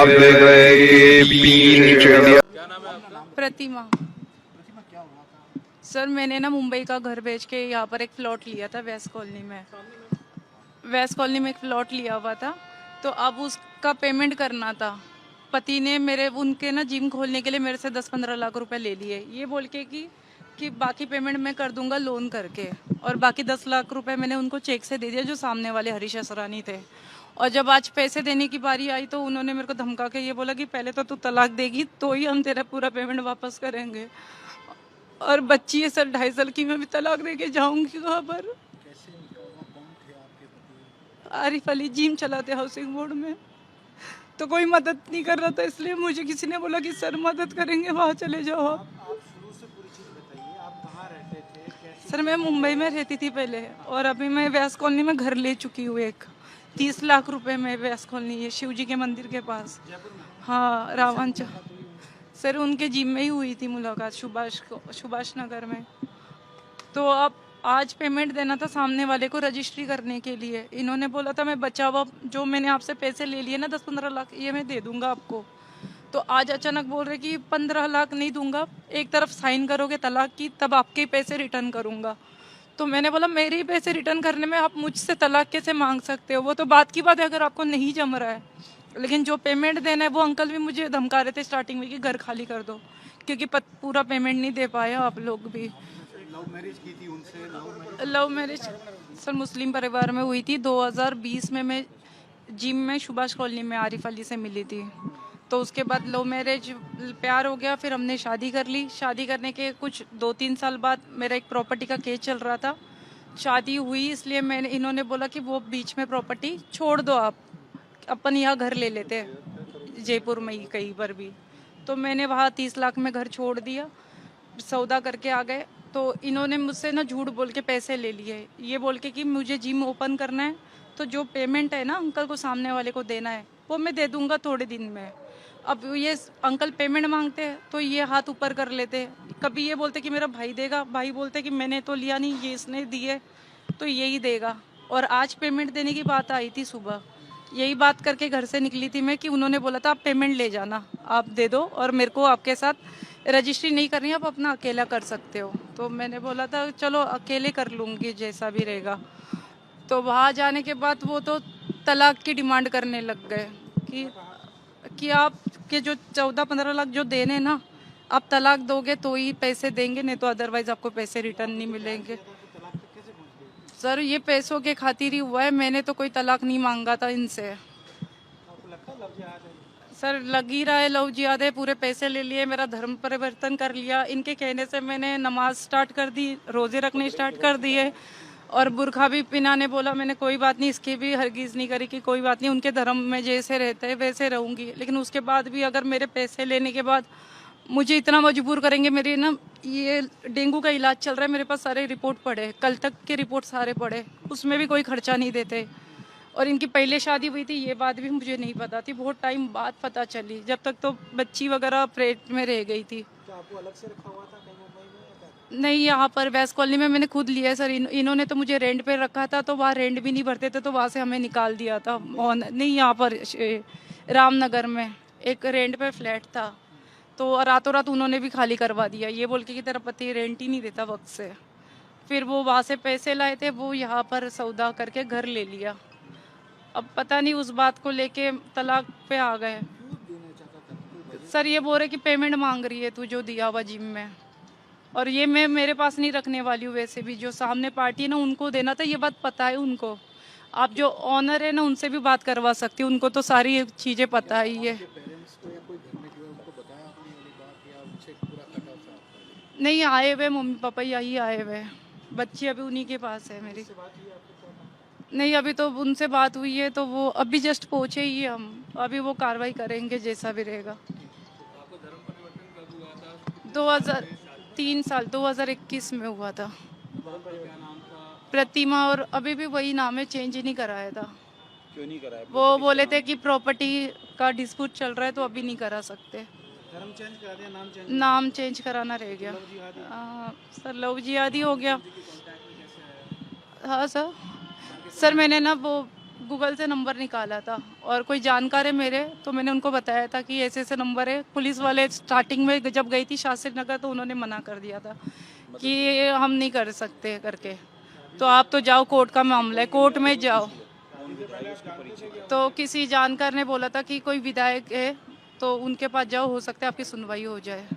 आप देख रहे हैं कि पी न्यूज़ इंडिया। प्रतिमा। सर मैंने ना मुंबई का घर बेच के यहाँ पर एक प्लॉट लिया था वेस्ट कॉलोनी में। वेस्ट कॉलोनी में एक प्लॉट लिया हुआ था, तो अब उसका पेमेंट करना था। पति ने मेरे उनके ना जिम खोलने के लिए मेरे से 10-15 लाख रुपए ले लिए, ये बोल के कि बाकी पेमेंट मैं कर दूंगा लोन करके, और बाकी 10 लाख रुपए मैंने उनको चेक से दे दिया जो सामने वाले हरीश असरानी थे। और जब आज पैसे देने की बारी आई तो उन्होंने मेरे को धमका के ये बोला कि पहले तो तू तलाक देगी तो ही हम तेरा पूरा पेमेंट वापस करेंगे। और बच्ची है सर 2.5 साल की, मैं भी तलाक दे के जाऊंगी कहाँ पर। आरिफ अली जिम चलाते हाउसिंग बोर्ड में, तो कोई मदद नहीं कर रहा था, इसलिए मुझे किसी ने बोला कि सर मदद करेंगे, वहाँ चले जाओ आप। शुरू से पूरी चीज बताइए, आप कहाँ रहते थे, कैसे? सर मैं मुंबई में रहती थी पहले, और अभी मैं व्यास कॉलोनी में घर ले चुकी हूँ एक 30 लाख रुपए में। व्यास कॉलोनी है शिव जी के मंदिर के पास। हाँ रावंच। सर उनके जिम में ही हुई थी मुलाकात, सुभाष नगर में। तो अब आज पेमेंट देना था सामने वाले को रजिस्ट्री करने के लिए। इन्होंने बोला था मैं बचा हुआ जो मैंने आपसे पैसे ले लिए ना 10-15 लाख, ये मैं दे दूंगा आपको। तो आज अचानक बोल रहे कि 15 लाख नहीं दूंगा, एक तरफ साइन करोगे तलाक की तब आपके पैसे रिटर्न करूंगा। तो मैंने बोला मेरे ही पैसे रिटर्न करने में आप मुझसे तलाक कैसे मांग सकते हो? वो तो बात की बात है अगर आपको नहीं जम रहा है, लेकिन जो पेमेंट देना है वो अंकल भी मुझे धमका रहे थे स्टार्टिंग में कि घर खाली कर दो, क्योंकि पूरा पेमेंट नहीं दे पाए आप लोग भी। लव मैरिज की थी उनसे? लव मैरिज सर मुस्लिम परिवार में हुई थी। 2020 में मैं जिम में सुभाष कॉलोनी में आरिफ अली से मिली थी। तो उसके बाद लव मैरिज प्यार हो गया, फिर हमने शादी कर ली। शादी करने के कुछ 2-3 साल बाद मेरा एक प्रॉपर्टी का केस चल रहा था। शादी हुई इसलिए मैंने इन्होंने बोला कि वो बीच में प्रॉपर्टी छोड़ दो, आप अपन यहाँ घर ले लेते हैं जयपुर में ही कहीं पर भी। तो मैंने वहाँ 30 लाख में घर छोड़ दिया, सौदा करके आ गए। तो इन्होंने मुझसे ना झूठ बोल के पैसे ले लिए, ये बोल के कि मुझे जिम ओपन करना है, तो जो पेमेंट है ना अंकल को सामने वाले को देना है वो मैं दे दूंगा थोड़े दिन में। अब ये अंकल पेमेंट मांगते हैं तो ये हाथ ऊपर कर लेते हैं। कभी ये बोलते कि मेरा भाई देगा, भाई बोलते कि मैंने तो लिया नहीं, ये इसने दिए तो यही देगा। और आज पेमेंट देने की बात आई थी सुबह, यही बात करके घर से निकली थी मैं कि उन्होंने बोला था आप पेमेंट ले जाना, आप दे दो और मेरे को आपके साथ रजिस्ट्री नहीं करनी, आप अपना अकेला कर सकते हो। तो मैंने बोला था चलो अकेले कर लूँगी जैसा भी रहेगा। तो वहाँ जाने के बाद वो तो तलाक की डिमांड करने लग गए कि आप के जो 14-15 लाख जो देने ना, आप तलाक दोगे तो ही पैसे देंगे, नहीं तो अदरवाइज आपको पैसे रिटर्न नहीं मिलेंगे। सर ये पैसों के खातिर ही हुआ है, मैंने तो कोई तलाक नहीं मांगा था इनसे। सर लग ही रहा है लव जिहाद है, पूरे पैसे ले लिए, मेरा धर्म परिवर्तन कर लिया। इनके कहने से मैंने नमाज स्टार्ट कर दी, रोजे रखने स्टार्ट कर दिए, और बुरखा भी पिनाने बोला। मैंने कोई बात नहीं, इसकी भी हरगिज नहीं करी कि कोई बात नहीं, उनके धर्म में जैसे रहते हैं वैसे रहूंगी। लेकिन उसके बाद भी अगर मेरे पैसे लेने के बाद मुझे इतना मजबूर करेंगे, मेरे ना ये डेंगू का इलाज चल रहा है, मेरे पास सारे रिपोर्ट पड़े, कल तक के रिपोर्ट सारे पड़े, उसमें भी कोई खर्चा नहीं देते। और इनकी पहले शादी हुई थी, ये बात भी मुझे नहीं पता थी, बहुत टाइम बाद पता चली, जब तक तो बच्ची वगैरह पेट में रह गई थी। क्या आपको अलग से रखा हुआ था कहीं मुंबई में? नहीं, यहाँ पर वेस्ट कॉलोनी में मैंने खुद लिया है सर। इन्होंने तो मुझे रेंट पे रखा था, तो वहाँ रेंट भी नहीं भरते थे, तो वहाँ से हमें निकाल दिया था। नहीं, यहाँ पर रामनगर में एक रेंट पे फ्लैट था, तो रातों रात उन्होंने भी खाली करवा दिया, ये बोल के कि तेरा पति रेंट ही नहीं देता वक्त से। फिर वो वहाँ से पैसे लाए थे, वो यहाँ पर सौदा करके घर ले लिया। अब पता नहीं उस बात को लेके तलाक पे आ गए। सर ये बोल रहे कि पेमेंट मांग रही है तू जो दिया हुआ जिम में, और ये मैं मेरे पास नहीं रखने वाली हूँ। वैसे भी जो सामने पार्टी है ना उनको देना था, ये बात पता है उनको। आप जो ऑनर है ना उनसे भी बात करवा सकती हूँ, उनको तो सारी चीज़ें पता ही है। पेरेंट्स को या कोई घर में जो है उनको बताया आपने वाली बात, या उनसे पूरा कटा था आपका? नहीं, आए हुए मम्मी पापा यही आए हुए, बच्ची अभी उन्हीं के पास है मेरी। नहीं, अभी तो उनसे बात हुई है, तो वो अभी जस्ट पहुँचे ही हैं हम, अभी वो कार्रवाई करेंगे जैसा भी रहेगा। 2003 साल 2021 में हुआ था। प्रतिमा, और अभी भी वही नाम है, चेंज ही नहीं कराया था। क्यों नहीं कराया? वो बोले थे कि प्रॉपर्टी का डिस्प्यूट चल रहा है तो अभी नहीं करा सकते। धर्म चेंज करा दिया, नाम चेंज? नाम चेंज कराना रह गया। सर लव जिहादी हो गया। हाँ सर मैंने ना वो गूगल से नंबर निकाला था और कोई जानकार है मेरे, तो मैंने उनको बताया था कि ऐसे ऐसे नंबर है। पुलिस वाले स्टार्टिंग में जब गई थी शास्त्री नगर तो उन्होंने मना कर दिया था कि ये हम नहीं कर सकते करके, तो आप तो जाओ, कोर्ट का मामला है, कोर्ट में जाओ। तो किसी जानकार ने बोला था कि कोई विधायक है तो उनके पास जाओ, हो सकता है आपकी सुनवाई हो जाए।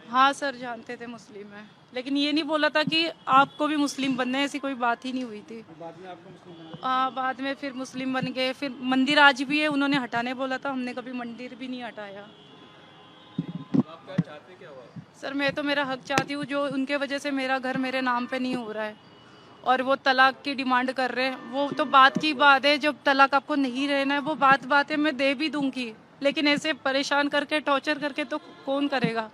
हाँ सर, जानते थे मुस्लिम है, लेकिन ये नहीं बोला था कि आपको भी मुस्लिम बनना है, ऐसी कोई बात ही नहीं हुई थी। हाँ, बाद में फिर मुस्लिम बन गए। फिर मंदिर आज भी है, उन्होंने हटाने बोला था, हमने कभी मंदिर भी नहीं हटाया। सर मैं तो मेरा हक चाहती हूँ, जो उनके वजह से मेरा घर मेरे नाम पे नहीं हो रहा है और वो तलाक की डिमांड कर रहे हैं। वो तो बात की बात है, जब तलाक आपको नहीं रहना है वो बात है, मैं दे भी दूंगी, लेकिन ऐसे परेशान करके टॉर्चर करके तो कौन करेगा।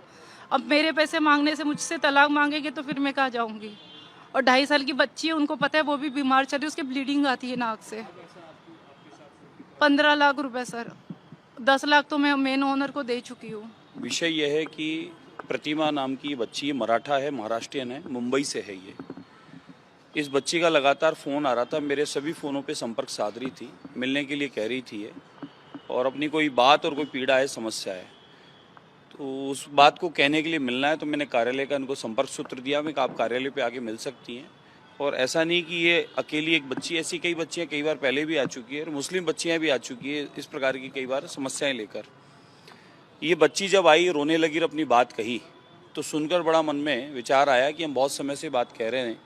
अब मेरे पैसे मांगने से मुझसे तलाक मांगेंगे तो फिर मैं कहाँ जाऊंगी। और 2.5 साल की बच्ची है, उनको पता है, वो भी बीमार चल रही है, उसकी ब्लीडिंग आती है नाक से। 15 लाख रुपए सर, 10 लाख तो मैं मेन ओनर को दे चुकी हूँ। विषय यह है कि प्रतिमा नाम की बच्ची है, मराठा है, महाराष्ट्रियन है, मुंबई से है ये। इस बच्ची का लगातार फ़ोन आ रहा था, मेरे सभी फ़ोनों पे संपर्क साध रही थी, मिलने के लिए कह रही थी ये, और अपनी कोई बात और कोई पीड़ा है, समस्या है, तो उस बात को कहने के लिए मिलना है। तो मैंने कार्यालय का इनको संपर्क सूत्र दिया, मैं आप कार्यालय पे आके मिल सकती हैं। और ऐसा नहीं कि ये अकेली एक बच्ची, ऐसी कई बच्चियाँ कई बार पहले भी आ चुकी है और मुस्लिम बच्चियाँ भी आ चुकी है इस प्रकार की कई बार समस्याएँ लेकर। ये बच्ची जब आई, रोने लगी और अपनी बात कही, तो सुनकर बड़ा मन में विचार आया कि हम बहुत समय से बात कह रहे हैं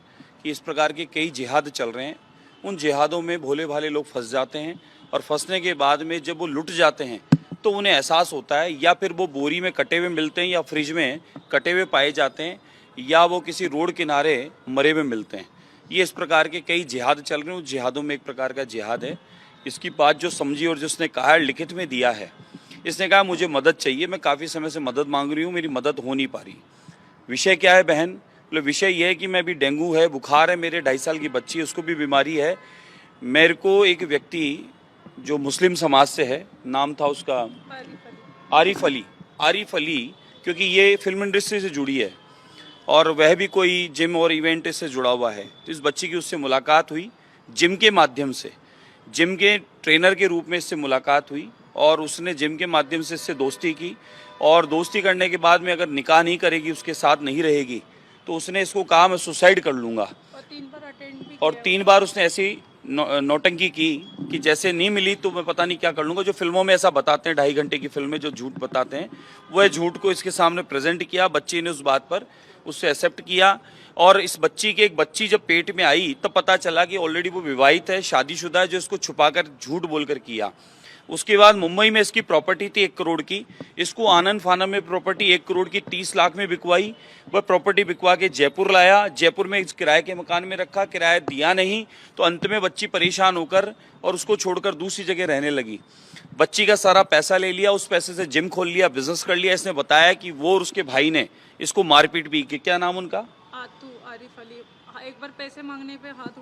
कि इस प्रकार के कई जिहाद चल रहे हैं, उन जिहादों में भोले भाले लोग फंस जाते हैं और फंसने के बाद में जब वो लुट जाते हैं तो उन्हें एहसास होता है, या फिर वो बोरी में कटे हुए मिलते हैं, या फ्रिज में कटे हुए पाए जाते हैं, या वो किसी रोड किनारे मरे हुए मिलते हैं। ये इस प्रकार के कई जिहाद चल रहे हैं, उस जिहादों में एक प्रकार का जिहाद है। इसकी बात जो समझी और जिसने कहा है, लिखित में दिया है, इसने कहा मुझे मदद चाहिए, मैं काफ़ी समय से मदद मांग रही हूँ, मेरी मदद हो नहीं पा रही। विषय क्या है बहन? मतलब विषय यह है कि मैं भी, डेंगू है, बुखार है, मेरे 2.5 साल की बच्ची है, उसको भी बीमारी है। मेरे को एक व्यक्ति जो मुस्लिम समाज से है, नाम था उसका आरिफ अली, क्योंकि ये फिल्म इंडस्ट्री से जुड़ी है और वह भी कोई जिम और इवेंट से जुड़ा हुआ है। तो इस बच्ची की उससे मुलाकात हुई जिम के माध्यम से, जिम के ट्रेनर के रूप में इससे मुलाकात हुई और उसने जिम के माध्यम से इससे दोस्ती की, और दोस्ती करने के बाद में अगर निकाह नहीं करेगी, उसके साथ नहीं रहेगी, तो उसने इसको कहा मैं सुसाइड कर लूँगा। और 3 बार अटेंड भी और 3 बार उसने ऐसी नौटंकी की कि जैसे नहीं मिली तो मैं पता नहीं क्या कर लूँगा। जो फिल्मों में ऐसा बताते हैं, 2.5 घंटे की फिल्म में जो झूठ बताते हैं, वह झूठ को इसके सामने प्रेजेंट किया। बच्ची ने उस बात पर उससे एक्सेप्ट किया, और इस बच्ची के, एक बच्ची जब पेट में आई तब पता चला कि ऑलरेडी वो विवाहित है, शादीशुदा है, जो इसको छुपाकर झूठ बोलकर किया। उसके बाद मुंबई में इसकी प्रॉपर्टी थी 1 करोड़ की, इसको आनंद फानन में प्रॉपर्टी 1 करोड़ की 30 लाख में बिकवाई। वह प्रॉपर्टी बिकवा के जयपुर लाया, जयपुर में किराए के मकान में रखा, किराया दिया नहीं, तो अंत में बच्ची परेशान होकर और उसको छोड़कर दूसरी जगह रहने लगी। बच्ची का सारा पैसा ले लिया, उस पैसे से जिम खोल लिया, बिजनेस कर लिया। इसने बताया कि वो और उसके भाई ने इसको मारपीट भी की। क्या नाम उनका? आरिफ अली। एक बार पैसे मांगने पे हाथ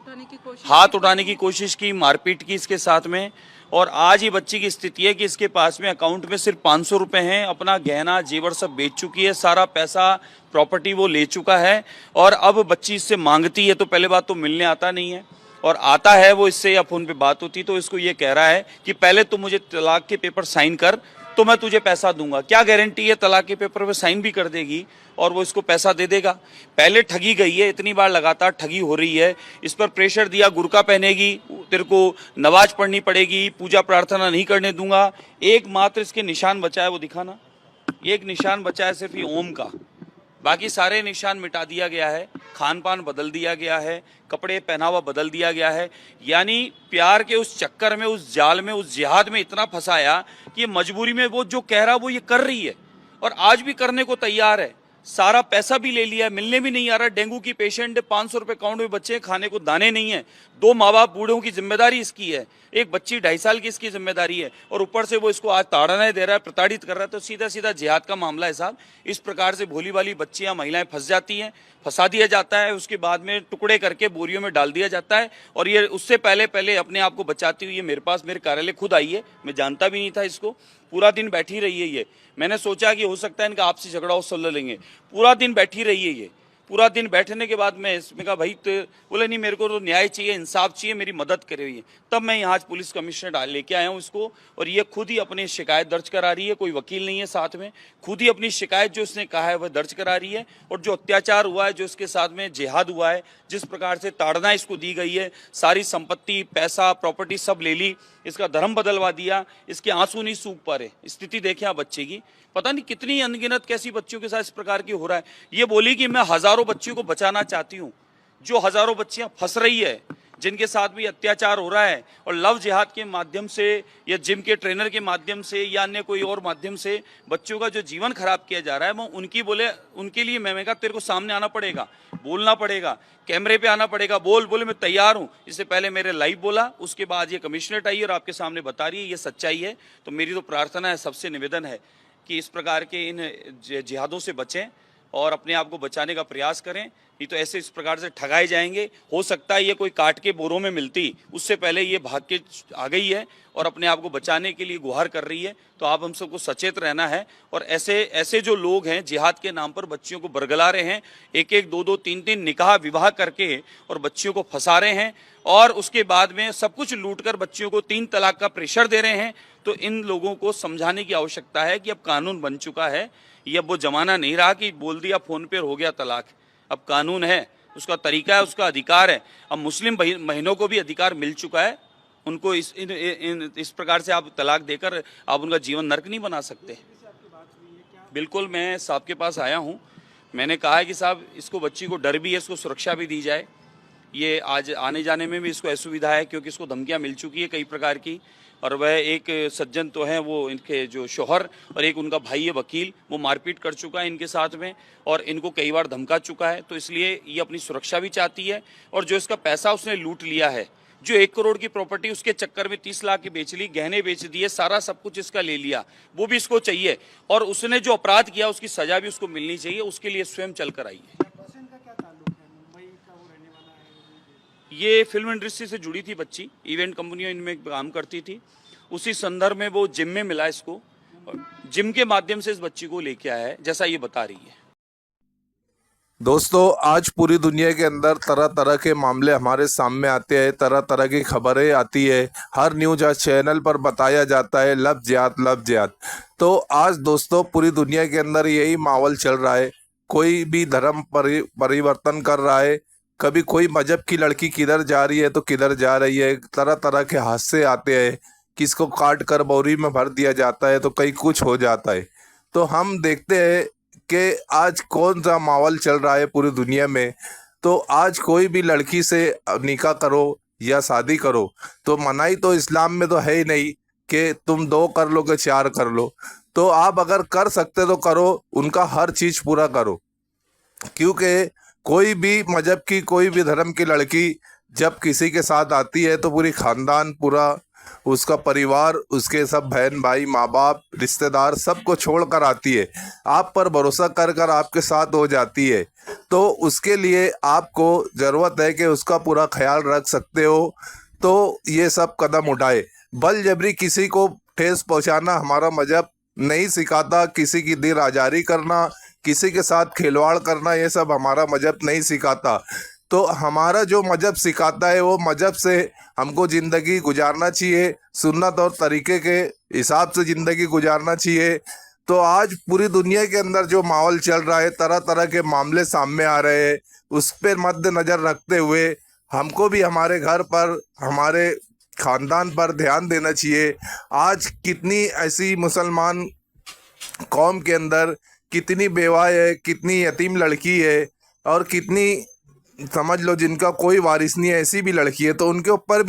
उठाने की कोशिश की, मारपीट की इसके साथ में। और आज ये बच्ची की स्थिति है कि इसके पास में अकाउंट में सिर्फ 500 रुपए हैं, अपना गहना जेवर सब बेच चुकी है, सारा पैसा प्रॉपर्टी वो ले चुका है, और अब बच्ची इससे मांगती है तो पहले बात तो मिलने आता नहीं है, और आता है वो इससे या फोन पे बात होती तो इसको ये कह रहा है कि पहले तुम मुझे तलाक के पेपर साइन कर तो मैं तुझे पैसा दूंगा। क्या गारंटी है तलाक के पेपर पे साइन भी कर देगी और वो इसको पैसा दे देगा? पहले ठगी गई है, इतनी बार लगातार ठगी हो रही है, इस पर प्रेशर दिया, गुरका पहनेगी, तेरे को नमाज पढ़नी पड़ेगी, पूजा प्रार्थना नहीं करने दूंगा। एकमात्र इसके निशान बचा है, वो दिखाना, एक निशान बचा है सिर्फ ये ओम का, बाकी सारे निशान मिटा दिया गया है, खान पान बदल दिया गया है, कपड़े पहनावा बदल दिया गया है। यानी प्यार के उस चक्कर में, उस जाल में, उस जिहाद में इतना फंसाया कि ये मजबूरी में वो जो कह रहा वो ये कर रही है, और आज भी करने को तैयार है। सारा पैसा भी ले लिया, मिलने भी नहीं आ रहा। डेंगू की पेशेंट, 500 रुपए अकाउंट में बच्चे, खाने को दाने नहीं है। 2 माँ बाप बूढ़ों की जिम्मेदारी इसकी है, एक बच्ची 2.5 साल की इसकी जिम्मेदारी है, और ऊपर से वो इसको आज ताड़ना दे रहा है, प्रताड़ित कर रहा है। तो सीधा सीधा जिहाद का मामला है साहब। इस प्रकार से भोली भाली बच्चियां, महिलाएं फंस जाती हैं, फंसा दिया जाता है, उसके बाद में टुकड़े करके बोरियों में डाल दिया जाता है, और ये उससे पहले पहले अपने आप को बचाती हुई ये मेरे पास, मेरे कार्यालय खुद आई है। मैं जानता भी नहीं था इसको, पूरा दिन बैठी रही है ये। मैंने सोचा कि हो सकता है इनका आपसी झगड़ा हो, सुलझ लेंगे। पूरा दिन बैठी रही है ये, पूरा दिन बैठने के बाद मैं इसमें कहा भाई, तो बोले नहीं मेरे को तो न्याय चाहिए, इंसाफ चाहिए, मेरी मदद करे हुई है। तब मैं यहाँ आज पुलिस कमिश्नर लेके आया हूँ इसको, और ये खुद ही अपनी शिकायत दर्ज करा रही है, कोई वकील नहीं है साथ में, खुद ही अपनी शिकायत जो उसने कहा है वह दर्ज करा रही है। और जो अत्याचार हुआ है, जो इसके साथ में जिहाद हुआ है, जिस प्रकार से ताड़ना इसको दी गई है, सारी संपत्ति, पैसा, प्रॉपर्टी सब ले ली, इसका धर्म बदलवा दिया, इसके आंसू नहीं सूख पा रहे। स्थिति देखें आप बच्चे की, पता नहीं कितनी अनगिनत कैसी बच्चियों के साथ इस प्रकार की हो रहा है। ये बोली कि मैं हजारों बच्चियों को बचाना चाहती हूँ, जो हजारों बच्चियां फंस रही है, जिनके साथ भी अत्याचार हो रहा है, और लव जिहाद के माध्यम से या जिम के ट्रेनर के माध्यम से या अन्य कोई और माध्यम से बच्चों का जो जीवन खराब किया जा रहा है, वो उनके लिए मैं कहा तेरे को सामने आना पड़ेगा, बोलना पड़ेगा, कैमरे पे आना पड़ेगा, बोले मैं तैयार हूँ। इससे पहले मेरे लाइव बोला, उसके बाद ये कमिश्नरेट आई और आपके सामने बता रही है, ये सच्चाई है। तो मेरी तो प्रार्थना है, सबसे निवेदन है कि इस प्रकार के इन जिहादों से बचें और अपने आप को बचाने का प्रयास करें, नहीं तो ऐसे इस प्रकार से ठगाए जाएंगे। हो सकता है ये कोई काट के बोरों में मिलती, उससे पहले ये भाग के आ गई है और अपने आप को बचाने के लिए गुहार कर रही है। तो आप हम सबको सचेत रहना है। और ऐसे जो लोग हैं जिहाद के नाम पर बच्चियों को बरगला रहे हैं, एक दो तीन निकाह विवाह करके और बच्चियों को फंसा रहे हैं, और उसके बाद में सब कुछ लूट कर बच्चियों को 3 तलाक का प्रेशर दे रहे हैं, तो इन लोगों को समझाने की आवश्यकता है कि अब कानून बन चुका है। ये अब वो जमाना नहीं रहा कि बोल दिया फोन पे हो गया तलाक। अब कानून है, उसका तरीका है, उसका अधिकार है। अब मुस्लिम बहनों को भी अधिकार मिल चुका है, उनको इस प्रकार से आप तलाक देकर आप उनका जीवन नर्क नहीं बना सकते। बिल्कुल, मैं साहब के पास आया हूँ, मैंने कहा है कि साहब इसको, बच्ची को डर भी है, इसको सुरक्षा भी दी जाए। ये आज आने जाने में भी इसको असुविधा है, क्योंकि इसको धमकियाँ मिल चुकी है कई प्रकार की। और वह एक सज्जन तो हैं, वो इनके जो शोहर, और एक उनका भाई है वकील, वो मारपीट कर चुका है इनके साथ में और इनको कई बार धमका चुका है। तो इसलिए ये अपनी सुरक्षा भी चाहती है। और जो इसका पैसा उसने लूट लिया है, जो 1 करोड़ की प्रॉपर्टी उसके चक्कर में 30 लाख की बेच ली, गहने बेच दिए, सारा सब कुछ इसका ले लिया, वो भी इसको चाहिए। और उसने जो अपराध किया उसकी सजा भी उसको मिलनी चाहिए, उसके लिए स्वयं चल कर आई है। ये फिल्म इंडस्ट्री से जुड़ी थी बच्ची, इवेंट कंपनियों इनमें काम करती थी। उसी संदर्भ में वो जिम में मिला इसको, और जिम के माध्यम से इस बच्ची को लेके आया है, जैसा ये बता रही है। दोस्तों, आज पूरी दुनिया के अंदर तरह तरह के मामले हमारे सामने आते हैं, तरह तरह की खबरें आती है। हर न्यूज़ आज चैनल पर बताया जाता है लव जिहाद। तो आज दोस्तों पूरी दुनिया के अंदर यही माहौल चल रहा है। कोई भी धर्म परिवर्तन कर रहा है, कभी कोई मजहब की लड़की किधर जा रही है तो किधर जा रही है। तरह तरह के हादसे आते हैं, किसको काट कर बोरी में भर दिया जाता है तो कहीं कुछ हो जाता है। तो हम देखते हैं कि आज कौन सा माहौल चल रहा है पूरी दुनिया में। तो आज कोई भी लड़की से निकाह करो या शादी करो तो मनाही तो इस्लाम में तो है ही नहीं कि तुम 2 कर लो कि 4 कर लो। तो आप अगर कर सकते तो करो, उनका हर चीज़ पूरा करो। क्योंकि कोई भी मजहब की, कोई भी धर्म की लड़की जब किसी के साथ आती है तो पूरी खानदान, पूरा उसका परिवार, उसके सब बहन भाई, माँ बाप, रिश्तेदार सबको छोड़ कर आती है। आप पर भरोसा कर कर आपके साथ हो जाती है। तो उसके लिए आपको ज़रूरत है कि उसका पूरा ख्याल रख सकते हो, तो ये सब कदम उठाए। बल जबरी किसी को ठेस पहुंचाना हमारा मजहब नहीं सिखाता। किसी की दिल आजारी करना, किसी के साथ खिलवाड़ करना, ये सब हमारा मजहब नहीं सिखाता। तो हमारा जो मजहब सिखाता है वो मजहब से हमको ज़िंदगी गुजारना चाहिए, सुन्नत और तरीके के हिसाब से ज़िंदगी गुजारना चाहिए। तो आज पूरी दुनिया के अंदर जो माहौल चल रहा है, तरह तरह के मामले सामने आ रहे हैं, उस पर मद्देनज़र रखते हुए हमको भी हमारे घर पर, हमारे ख़ानदान पर ध्यान देना चाहिए। आज कितनी ऐसी मुसलमान कौम के अंदर कितनी बेवा है, कितनी यतीम लड़की है, और कितनी समझ लो जिनका कोई वारिस नहीं है, ऐसी भी लड़की है। तो उनके ऊपर